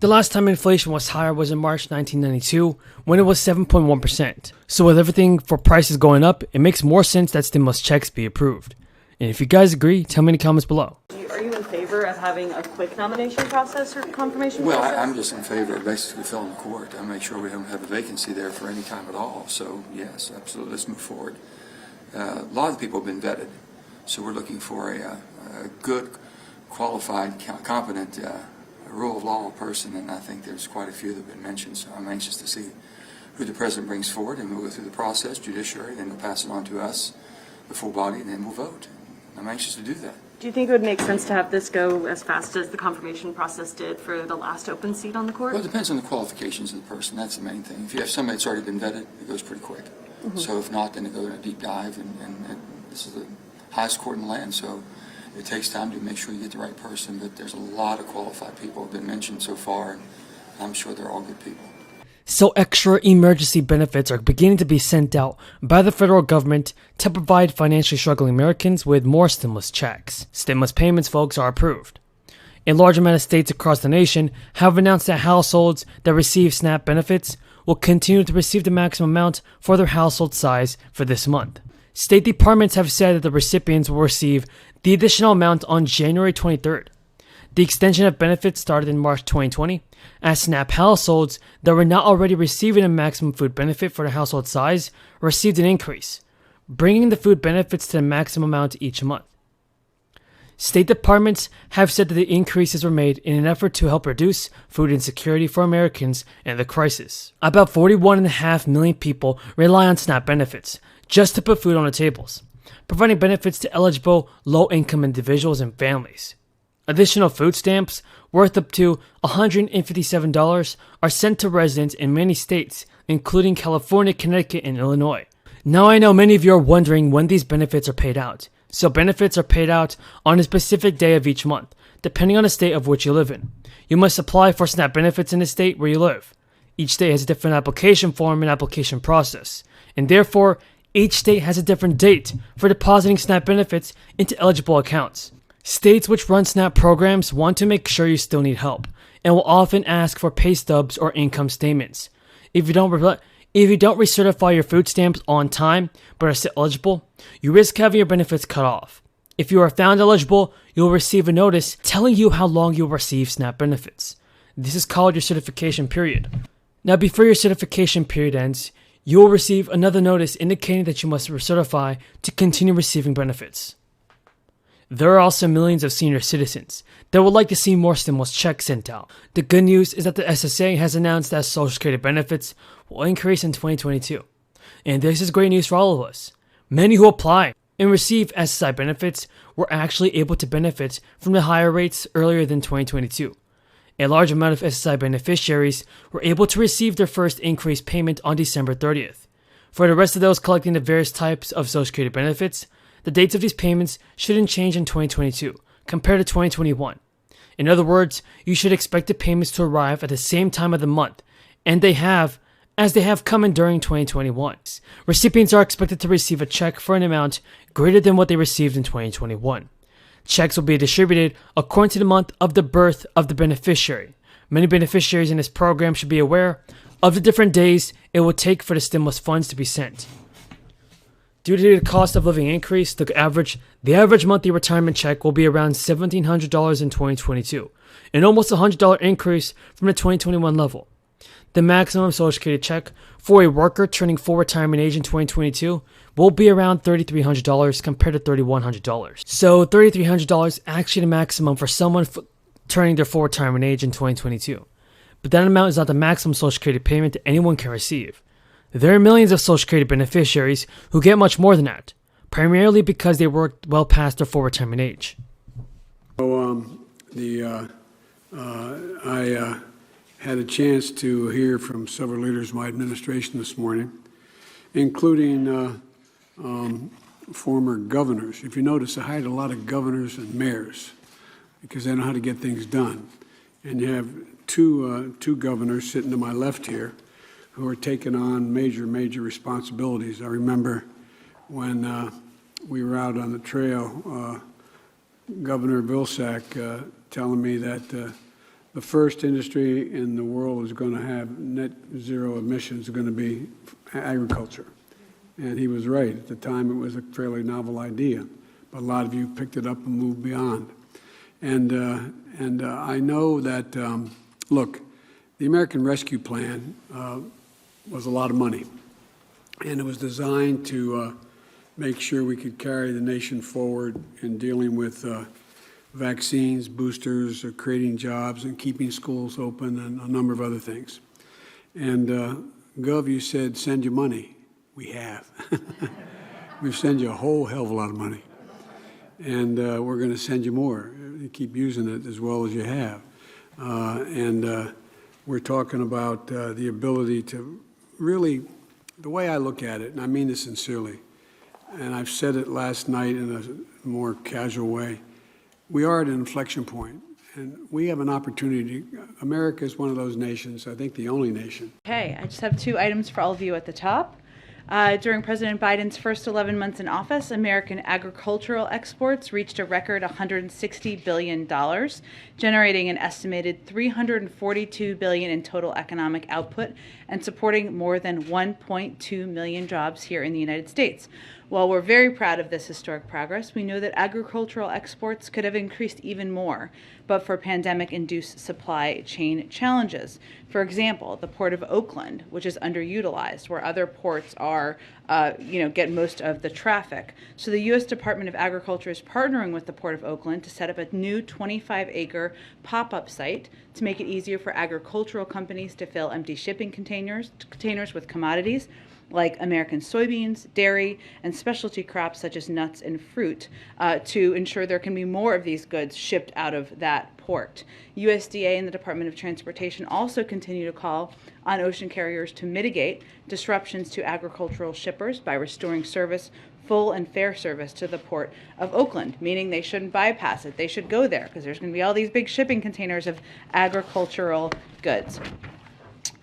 The last time inflation was higher was in March 1992, when it was 7.1%. So with everything for prices going up, it makes more sense that stimulus checks be approved. And if you guys agree, tell me in the comments below. Are you in favor of having a quick nomination process or confirmation process? Well, I'm just in favor of basically filling the court. I make sure we don't have a vacancy there for any time at all. So yes, absolutely, let's move forward. A lot of the people have been vetted, so we're looking for a good, qualified, competent rule of law person, and I think there's quite a few that have been mentioned, so I'm anxious to see who the president brings forward, and we'll go through the process, judiciary, then he'll pass it on to us, the full body, and then we'll vote. I'm anxious to do that. Do you think it would make sense to have this go as fast as the confirmation process did for the last open seat on the court? Well, it depends on the qualifications of the person. That's the main thing. If you have somebody that's already been vetted, it goes pretty quick. Mm-hmm. So if not, then it goes in a deep dive, and this is the highest court in the land, so it takes time to make sure you get the right person, but there's a lot of qualified people who have been mentioned so far, and I'm sure they're all good people. So extra emergency benefits are beginning to be sent out by the federal government to provide financially struggling Americans with more stimulus checks. Stimulus payments, folks, are approved. A large amount of states across the nation have announced that households that receive SNAP benefits will continue to receive the maximum amount for their household size for this month. State departments have said that the recipients will receive the additional amount on January 23rd. The extension of benefits started in March 2020, as SNAP households that were not already receiving a maximum food benefit for their household size received an increase, bringing the food benefits to the maximum amount each month. State departments have said that the increases were made in an effort to help reduce food insecurity for Americans in the crisis. About 41.5 million people rely on SNAP benefits just to put food on the tables, providing benefits to eligible low-income individuals and families. Additional food stamps worth up to $157 are sent to residents in many states, including California, Connecticut, and Illinois. Now I know many of you are wondering when these benefits are paid out. So benefits are paid out on a specific day of each month, depending on the state of which you live in. You must apply for SNAP benefits in the state where you live. Each state has a different application form and application process, and therefore, each state has a different date for depositing SNAP benefits into eligible accounts. States which run SNAP programs want to make sure you still need help, and will often ask for pay stubs or income statements. If you don't recertify your food stamps on time but are still eligible, you risk having your benefits cut off. If you are found eligible, you will receive a notice telling you how long you will receive SNAP benefits. This is called your certification period. Now, before your certification period ends, you will receive another notice indicating that you must recertify to continue receiving benefits. There are also millions of senior citizens that would like to see more stimulus checks sent out. The good news is that the SSA has announced that Social Security benefits will increase in 2022. And this is great news for all of us. Many who apply and receive SSI benefits were actually able to benefit from the higher rates earlier than 2022. A large amount of SSI beneficiaries were able to receive their first increased payment on December 30th. For the rest of those collecting the various types of Social Security benefits, the dates of these payments shouldn't change in 2022 compared to 2021. In other words, you should expect the payments to arrive at the same time of the month, and as they have come in during 2021. Recipients are expected to receive a check for an amount greater than what they received in 2021. Checks will be distributed according to the month of the birth of the beneficiary. Many beneficiaries in this program should be aware of the different days it will take for the stimulus funds to be sent. Due to the cost of living increase, the average monthly retirement check will be around $1,700 in 2022, an almost $100 increase from the 2021 level. The maximum Social Security check for a worker turning full retirement age in 2022 will be around $3,300 compared to $3,100. So $3,300 is actually the maximum for someone turning their full retirement age in 2022. But that amount is not the maximum Social Security payment that anyone can receive. There are millions of Social Security beneficiaries who get much more than that, primarily because they worked well past their full retirement age. I had a chance to hear from several leaders of my administration this morning, including former governors. If you notice, I hired a lot of governors and mayors because they know how to get things done. And you have two governors sitting to my left here who are taking on major responsibilities. I remember when we were out on the trail, Governor Vilsack telling me that the first industry in the world is going to have net zero emissions is going to be agriculture. And he was right. At the time, it was a fairly novel idea, but a lot of you picked it up and moved beyond. And I know that, look, the American Rescue Plan was a lot of money, and it was designed to make sure we could carry the nation forward in dealing with vaccines, boosters, creating jobs, and keeping schools open, and a number of other things. And Gov, you said, send you money. We have. We send you a whole hell of a lot of money. And we're going to send you more. You keep using it as well as you have. We're talking about the ability to really, the way I look at it, and I mean this sincerely, and I've said it last night in a more casual way, we are at an inflection point, and we have an opportunity. America is one of those nations, I think the only nation. Okay, I just have 2 items for all of you at the top. During President Biden's first 11 months in office, American agricultural exports reached a record $160 billion, generating an estimated $342 billion in total economic output and supporting more than 1.2 million jobs here in the United States. While we're very proud of this historic progress, we know that agricultural exports could have increased even more, but for pandemic-induced supply chain challenges. For example, the Port of Oakland, which is underutilized, where other ports are, get most of the traffic. So the U.S. Department of Agriculture is partnering with the Port of Oakland to set up a new 25-acre pop-up site to make it easier for agricultural companies to fill empty shipping containers with commodities like American soybeans, dairy, and specialty crops such as nuts and fruit to ensure there can be more of these goods shipped out of that port. USDA and the Department of Transportation also continue to call on ocean carriers to mitigate disruptions to agricultural shippers by restoring service, full and fair service to the Port of Oakland, meaning they shouldn't bypass it. They should go there because there's going to be all these big shipping containers of agricultural goods.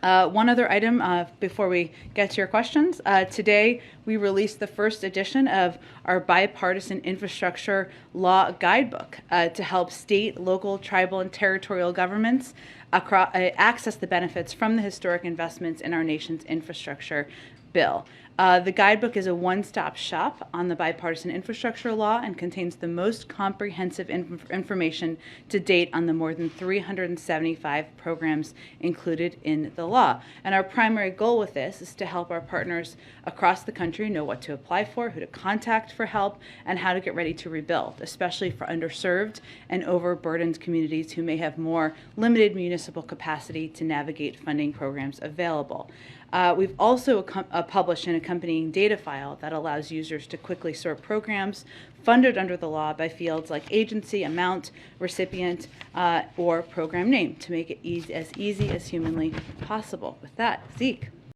One other item before we get to your questions. Today, we released the first edition of our bipartisan infrastructure law guidebook to help state, local, tribal, and territorial governments access the benefits from the historic investments in our nation's infrastructure bill. The guidebook is a one-stop shop on the bipartisan infrastructure law and contains the most comprehensive information to date on the more than 375 programs included in the law. And our primary goal with this is to help our partners across the country know what to apply for, who to contact for help, and how to get ready to rebuild, especially for underserved and overburdened communities who may have more limited municipal capacity to navigate funding programs available. We've also published an accompanying data file that allows users to quickly sort programs funded under the law by fields like agency, amount, recipient, or program name to make it as easy as humanly possible. With that, Zeke.